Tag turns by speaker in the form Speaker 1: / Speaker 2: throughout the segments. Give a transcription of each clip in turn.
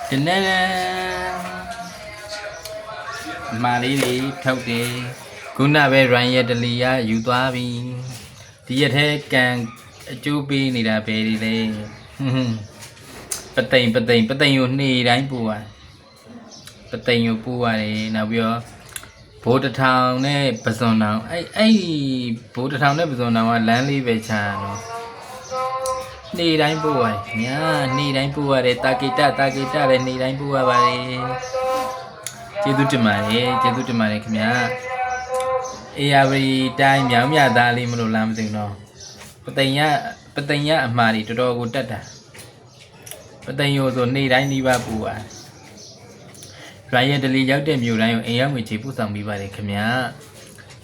Speaker 1: ဒီနေ့မာလေးတွေထုတ်တယ်ခုနပဲ run ရတလီရယူသွားပြီဒီရက်ထဲကန်အကျိုးပေးနေတာပဲဒီလေပသိမ်ကိုနှေးတိုင်းပူသွားပသိမ်ကိုပူရတယ်နောက်ပြီးတော့ဘိုးတထောင်နဲ့ပဇွန်တောင်အဲ့ဘိုးတထောင်နဲ့ပဇွန်တောင်ကလမ်းလေးပဲချာတော့နေတိုင်းပူရတယ်ညာနေတိုင်းပူရတယ်တာကိတလည်းနေတိုင်းပူရပါတယ်ကျေးဇူးတင်ပါတယ်ခင်ဗျာအေယာဝတီတိုင်းမြောင်မြသားလေးမလို့လားမသိဘူးနော်ပသိမ်ရအမှားတွေတော်တော်ကိုတက်တာပသိမ်ရိုဆိုနေတိုင်းနှီးပါပူပါရိုင်းရတလီရောက်တဲ့မြို့တိုင်းကိုအိမ်ရောက်ငွေချေပို့ဆောင်ပေးပါတယ်ခင်ဗျာ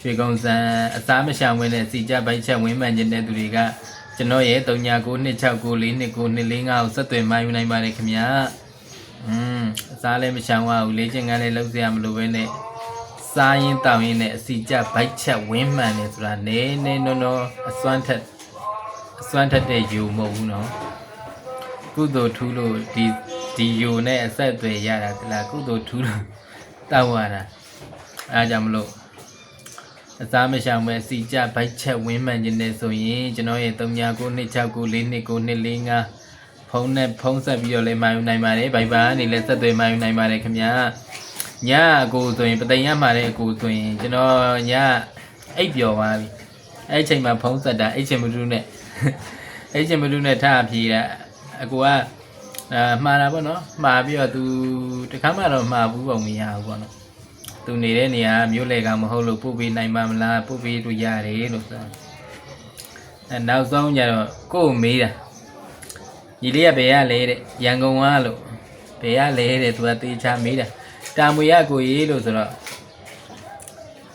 Speaker 1: ရွှေကုန်းစံအစားမရှောင်ဝင်းနဲ့စီကြပိုက်ချက်ဝင်းမှန်ခြင်းတဲ့သူတွေကကျွန်တော်ရဲ့399269429245ကိုဆက်သွယ်မှယူနိုင်ပါတယ်ခင်ဗျာအစားလည်းမရှောင်ရဘူးလေ့ကျင့်ခန်းလည်းလုပ်စရာမလိုပဲနဲ့စားရင်တောင်းရင်နဲ့အစီကြဘိုက်ချက်ဝင်းမှန်နေဆိုတာနဲနော်အစွမ်းထက်တဲ့ယူမဟုတ်ဘူးနော်ကုသိုလ်ထူးလို့ဒီယူနဲ့အဆက်အသွယ်ရတာတလားကုသိုလ်ထူးလို့တောက်ရတာအားကြောင့်မလို့အစားမရှောင်မဲ့အစီကြဘိုက်ချက်ဝင်းမှန်ခြင်းနဲ့ဆိုရင်ကျွန်တော်ရဲ့399269429245ဖုန်းဆက်ပြီးတော့လည်းမှယူနိုင်ပါတယ်ဗိုက်ဘာကနေလည်းဆက်သွယ်မှယူနိုင်ပါတယ်ခင်ဗျာညအကိုဆိုရင်ပသိမ်ရမှာတဲ့အကိုဆိုရင်ကျွန်တော်ညအိပ်ပျော်သွားပြီအဲ့ချိန်မှာဖုန်းဆက်တာအိတ်ချင်မတူနဲ့ထားဖြေတာအကိုကမှားတာပေါ့နော်မှားပြီးတော့သူတခါမှတော့မှားဘူးပုံမရဘူးပေါ့နော်သူနေတဲ့နေရာမြို့လေကမဟုတ်လို့ပို့ပေးနိုင်ပါမလားပို့ပေးလို့ရတယ်လို့ဆိုနောက်ဆုံးကျတော့ကို့မေးတာညီလေးကဘယ်ရလဲတဲ့ရန်ကုန်ကလို့ဘယ်ရလဲတဲ့သူကတေချာမေးတာတာမွေရကိုရေးလို့ဆိုတော့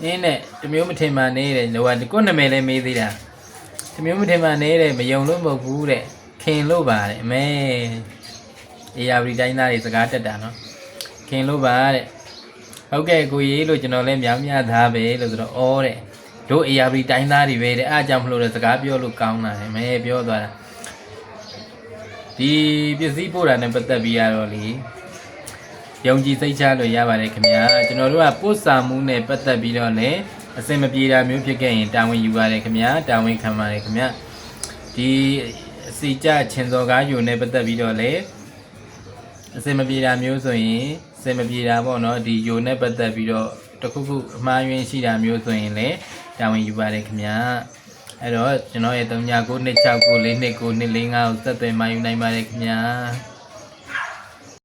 Speaker 1: နင်းနဲ့တမျိုးမထင်မှနေတဲ့ဟိုကကို့နာမည်လည်းမေးသေးတာတမျိုးမထင်မှနေတဲ့မယုံလို့မဟုတ်ဘူးတဲ့ခင်လို့ပါတဲ့အမေအေယာဝတီတိုင်းသားတွေစကားတက်တာနော်ခင်လို့ပါတဲ့ဟုတ်ကဲ့ကိုရေးလို့ကျွန်တော်လည်းမြောင်မြသားပဲလို့ဆိုတော့အော်တဲ့တို့အေယာဝတီတိုင်းသားတွေပဲတဲ့အားကြောင့်မလို့တဲ့စကားပြောလို့ကောင်းတာတဲ့မဲပြောသွားတာဒီပစ္စည်းပို့တာနဲ့ပတ်သက်ပြီးရတော့လေယုံကြည်စိတ်ချလို့ရပါတယ်ခင်ဗျာကျွန်တော်တို့ကပို့စာမှုနဲ့ပတ်သက်ပြီးတော့လည်းအစင်မပြေတာမျိုးဖြစ်ခဲ့ရင်တာဝန်ယူပါတယ်ခင်ဗျာတာဝန်ခံပါတယ်ခင်ဗျာဒီအစီကြချင်းစော်ကားယူနဲ့ပတ်သက်ပြီးတော့လည်းအစင်မပြေတာမျိုးဆိုရင်အစင်မပြေတာပေါ့နော်ဒီယူနဲ့ပတ်သက်ပြီးတော့တခုခုအမှားယွင်းရှိတာမျိုးဆိုရင်လည်းတာဝန်ယူပါတယ်ခင်ဗျာအဲ့တော့ကျွန်တော်ရဲ့399269429245ကိုဆက်သွယ်မှယူနိုင်ပါတယ်ခင်ဗျာ